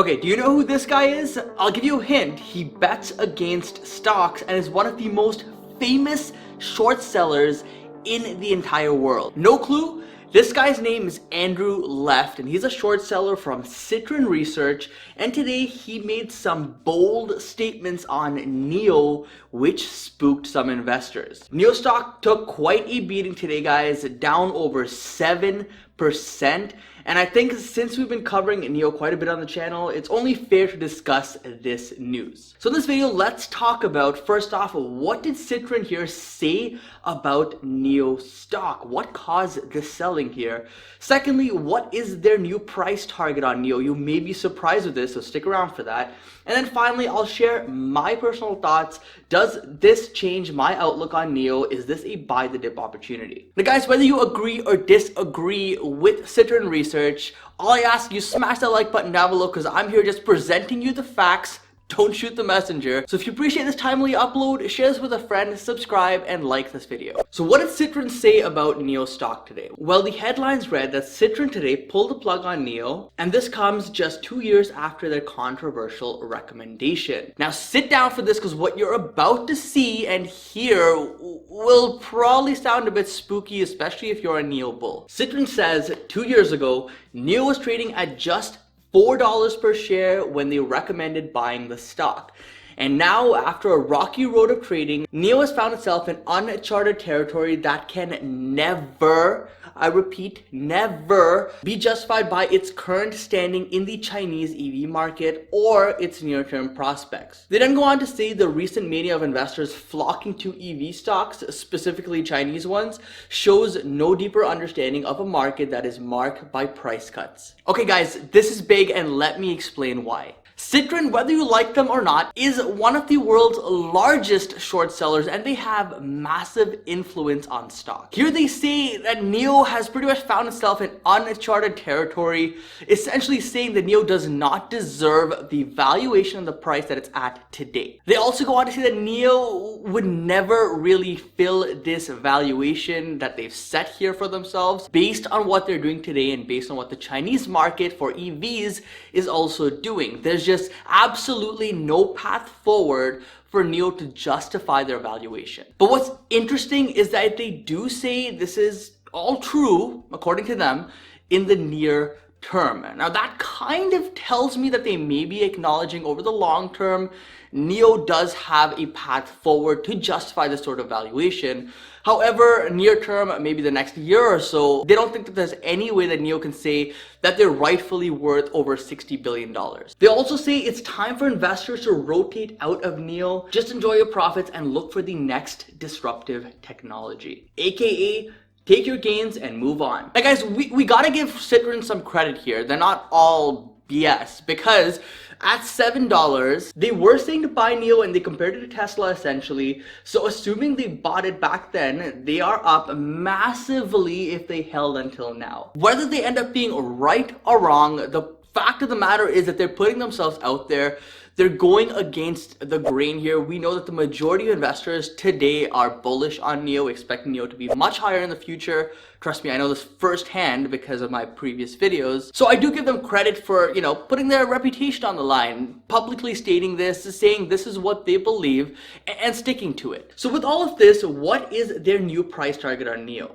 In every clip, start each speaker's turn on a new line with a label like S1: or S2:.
S1: Okay, do you know who this guy is? I'll give you a hint. He bets against stocks and is one of the most famous short sellers in the entire world. No clue? This guy's name is Andrew Left, and he's a short seller from Citron Research, and today he made some bold statements on Nio, which spooked some investors. Nio stock took quite a beating today, guys, down over 7%. And I think since we've been covering Nio quite a bit on the channel, it's only fair to discuss this news. So in this video, let's talk about, first off, what did Citron here say about Nio stock? What caused the selling here? Secondly, what is their new price target on Nio? You may be surprised with this, so stick around for that. And then finally, I'll share my personal thoughts. Does this change my outlook on Nio? Is this a buy the dip opportunity? Now guys, whether you agree or disagree with Citron Research, all I ask you, smash that like button down below because I'm here just presenting you the facts. Don't shoot the messenger. So if you appreciate this timely upload, share this with a friend, subscribe, and like this video. So what did Citron say about Nio stock today? Well, the headlines read that Citron today pulled the plug on Nio, and this comes just 2 years after their controversial recommendation. Now sit down for this because what you're about to see and hear will probably sound a bit spooky, especially if you're a Nio bull. Citron says 2 years ago, Nio was trading at just $4 per share when they recommended buying the stock. And now, after a rocky road of trading, Nio has found itself in uncharted territory that can never, I repeat, never be justified by its current standing in the Chinese EV market or its near-term prospects. They then go on to say the recent mania of investors flocking to EV stocks, specifically Chinese ones, shows no deeper understanding of a market that is marked by price cuts. Okay guys, this is big and let me explain why. Citron, whether you like them or not, is one of the world's largest short sellers and they have massive influence on stock. Here they say that Nio has pretty much found itself in uncharted territory, essentially saying that Nio does not deserve the valuation and the price that it's at today. They also go on to say that Nio would never really fill this valuation that they've set here for themselves based on what they're doing today and based on what the Chinese market for EVs is also doing. There's just absolutely no path forward for Nio to justify their valuation. But what's interesting is that they do say this is all true, according to them, in the near term. Now that kind of tells me that they may be acknowledging over the long term, Nio does have a path forward to justify this sort of valuation. However, near term, maybe the next year or so, they don't think that there's any way that Nio can say that they're rightfully worth over $60 billion. They also say it's time for investors to rotate out of Nio, just enjoy your profits and look for the next disruptive technology, aka take your gains and move on. Now guys, we gotta give Citron some credit here. They're not all BS because at $7, they were saying to buy Nio and they compared it to Tesla essentially. So assuming they bought it back then, they are up massively if they held until now. Whether they end up being right or wrong, the fact of the matter is that they're putting themselves out there. They're going against the grain here. We know that the majority of investors today are bullish on Nio, expecting Nio to be much higher in the future. Trust me, I know this firsthand because of my previous videos. So I do give them credit for, putting their reputation on the line, publicly stating this, saying this is what they believe, and sticking to it. So with all of this, what is their new price target on Nio?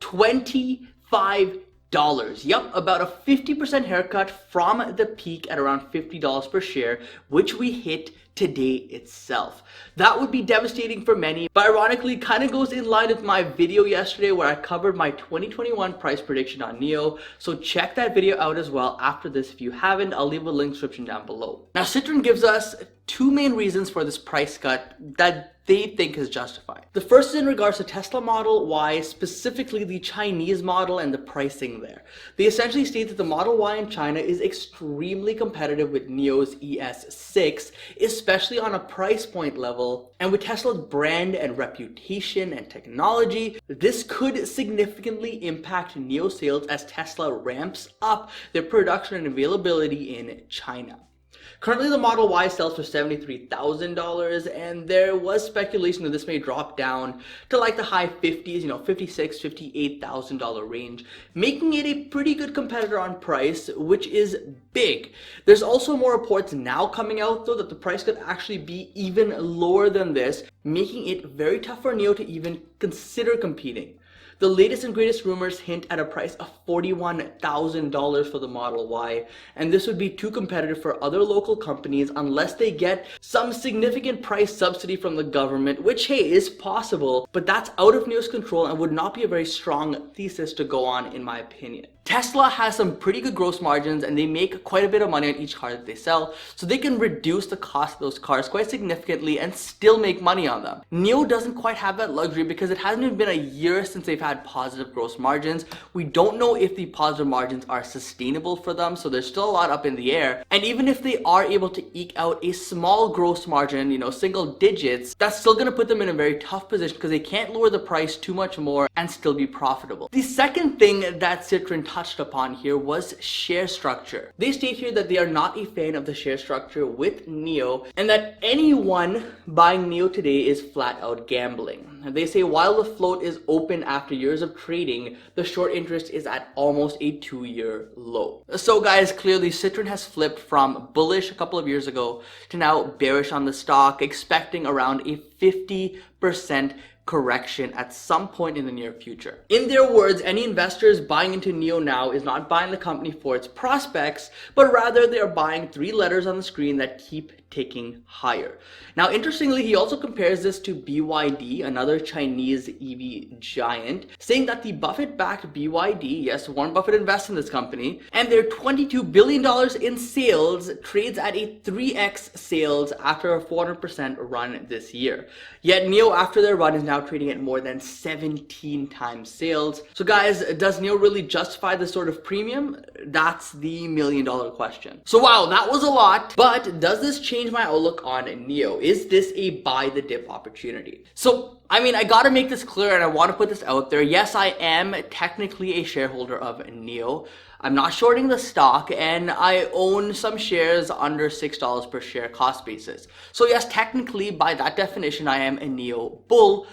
S1: $25. Yep, about a 50% haircut from the peak at around $50 per share, which we hit today itself. That would be devastating for many, but ironically kind of goes in line with my video yesterday where I covered my 2021 price prediction on Nio. So check that video out as well after this if you haven't. I'll leave a link description down below. Now Citron gives us two main reasons for this price cut that they think is justified. The first is in regards to Tesla Model Y, specifically the Chinese model and the pricing there. They essentially state that the Model Y in China is extremely competitive with Nio's ES6, especially on a price point level. And with Tesla's brand and reputation and technology, this could significantly impact Nio sales as Tesla ramps up their production and availability in China. Currently, the Model Y sells for $73,000, and there was speculation that this may drop down to like the high 50s, $56,000, $58,000 range, making it a pretty good competitor on price, which is big. There's also more reports now coming out, though, that the price could actually be even lower than this, making it very tough for Nio to even consider competing. The latest and greatest rumors hint at a price of $41,000 for the Model Y, and this would be too competitive for other local companies unless they get some significant price subsidy from the government, which, hey, is possible, but that's out of Nio's control and would not be a very strong thesis to go on, in my opinion. Tesla has some pretty good gross margins, and they make quite a bit of money on each car that they sell, so they can reduce the cost of those cars quite significantly and still make money on them. Nio doesn't quite have that luxury because it hasn't even been a year since they've had positive gross margins. We don't know if the positive margins are sustainable for them, so there's still a lot up in the air. And even if they are able to eke out a small gross margin, single digits, that's still going to put them in a very tough position because they can't lower the price too much more and still be profitable. The second thing that Citron touched upon here was share structure. They state here that they are not a fan of the share structure with Nio, and that anyone buying Nio today is flat out gambling. They say while the float is open after years of trading, the short interest is at almost a 2-year low. So guys, clearly Citron has flipped from bullish a couple of years ago to now bearish on the stock, expecting around a 50% correction at some point in the near future. In their words, any investors buying into Nio now is not buying the company for its prospects, but rather they are buying 3 letters on the screen that keep ticking higher. Now, interestingly, he also compares this to BYD, another Chinese EV giant, saying that the Buffett-backed BYD, yes, Warren Buffett invests in this company, and their $22 billion in sales trades at a 3x sales after a 400% run this year. Yet Nio, after their run, is now trading at more than 17 times sales. So guys, does Nio really justify this sort of premium? That's the million-dollar question. So wow, that was a lot, but does this change my outlook on Nio? Is this a buy the dip opportunity? So I gotta make this clear, and I want to put this out there. Yes, I am technically a shareholder of Nio. I'm not shorting the stock, and I own some shares under $6 per share cost basis. So yes, technically, by that definition, I am a Nio bull.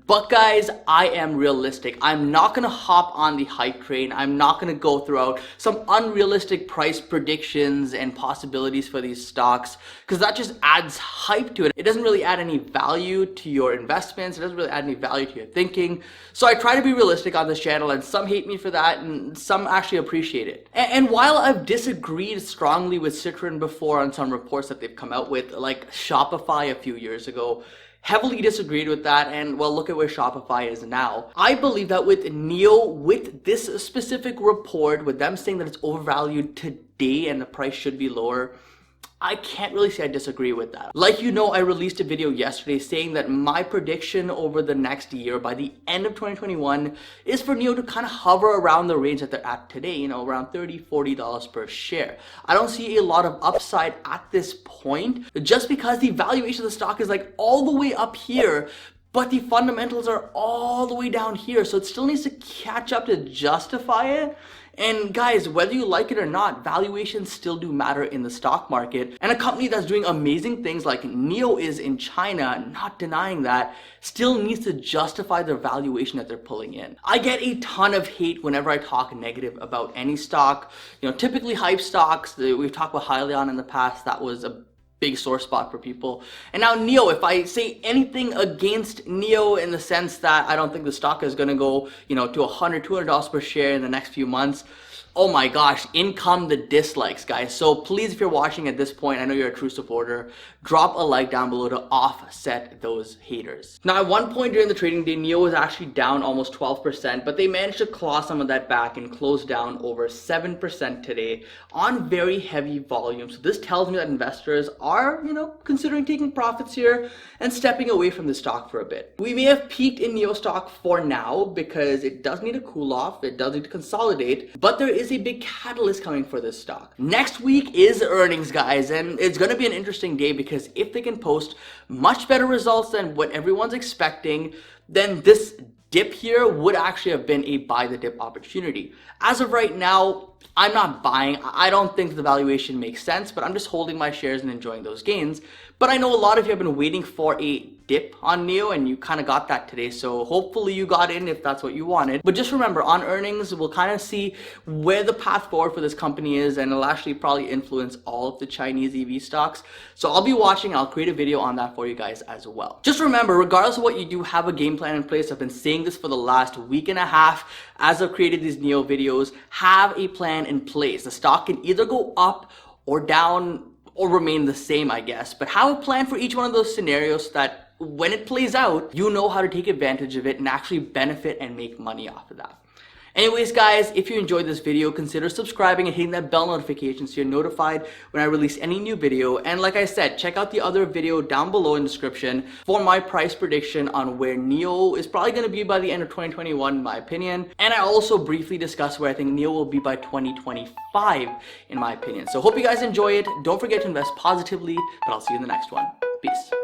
S1: But guys, I am realistic. I'm not gonna hop on the hype train. I'm not gonna go throughout some unrealistic price predictions and possibilities for these stocks, because that just adds hype to it. It doesn't really add any value to your investments. It doesn't really add any value to your thinking. So I try to be realistic on this channel, and some hate me for that, and some actually appreciate it. And while I've disagreed strongly with Citron before on some reports that they've come out with, like Shopify a few years ago, heavily disagreed with that, and well, look at where Shopify is now. I believe that with Nio, with this specific report, with them saying that it's overvalued today and the price should be lower, I can't really say I disagree with that. Like I released a video yesterday saying that my prediction over the next year, by the end of 2021, is for Nio to kind of hover around the range that they're at today, around $30, $40 per share. I don't see a lot of upside at this point, just because the valuation of the stock is like all the way up here, but the fundamentals are all the way down here, so it still needs to catch up to justify it. And guys, whether you like it or not, valuations still do matter in the stock market. And a company that's doing amazing things like Nio is in China, not denying that, still needs to justify their valuation that they're pulling in. I get a ton of hate whenever I talk negative about any stock. Typically hype stocks, we've talked about Hyliion in the past, that was a big sore spot for people. And now Nio, if I say anything against Nio in the sense that I don't think the stock is gonna go, to $100, $200 per share in the next few months, oh my gosh, in come the dislikes, guys. So please, if you're watching at this point, I know you're a true supporter, drop a like down below to offset those haters. Now, at one point during the trading day, Nio was actually down almost 12%, but they managed to claw some of that back and close down over 7% today on very heavy volume. So this tells me that investors are, considering taking profits here and stepping away from the stock for a bit. We may have peaked in Nio stock for now because it does need to cool off, it does need to consolidate, but there is a big catalyst coming for this stock. Next week is earnings, guys, and it's going to be an interesting day because if they can post much better results than what everyone's expecting, then this dip here would actually have been a buy the dip opportunity. As of right now, I'm not buying. I don't think the valuation makes sense, but I'm just holding my shares and enjoying those gains. But I know a lot of you have been waiting for a dip on Nio, and you kind of got that today. So hopefully you got in if that's what you wanted. But just remember, on earnings, we'll kind of see where the path forward for this company is, and it'll actually probably influence all of the Chinese EV stocks. So I'll be watching. I'll create a video on that for you guys as well. Just remember, regardless of what you do, have a game plan in place. I've been saying this for the last week and a half as I've created these Nio videos. Have a plan in place. The stock can either go up or down or remain the same, I guess, but have a plan for each one of those scenarios so that when it plays out, you know how to take advantage of it and actually benefit and make money off of that. Anyways, guys, if you enjoyed this video, consider subscribing and hitting that bell notification so you're notified when I release any new video. And like I said, check out the other video down below in the description for my price prediction on where Nio is probably going to be by the end of 2021, in my opinion. And I also briefly discuss where I think Nio will be by 2025, in my opinion. So hope you guys enjoy it. Don't forget to invest positively, but I'll see you in the next one. Peace.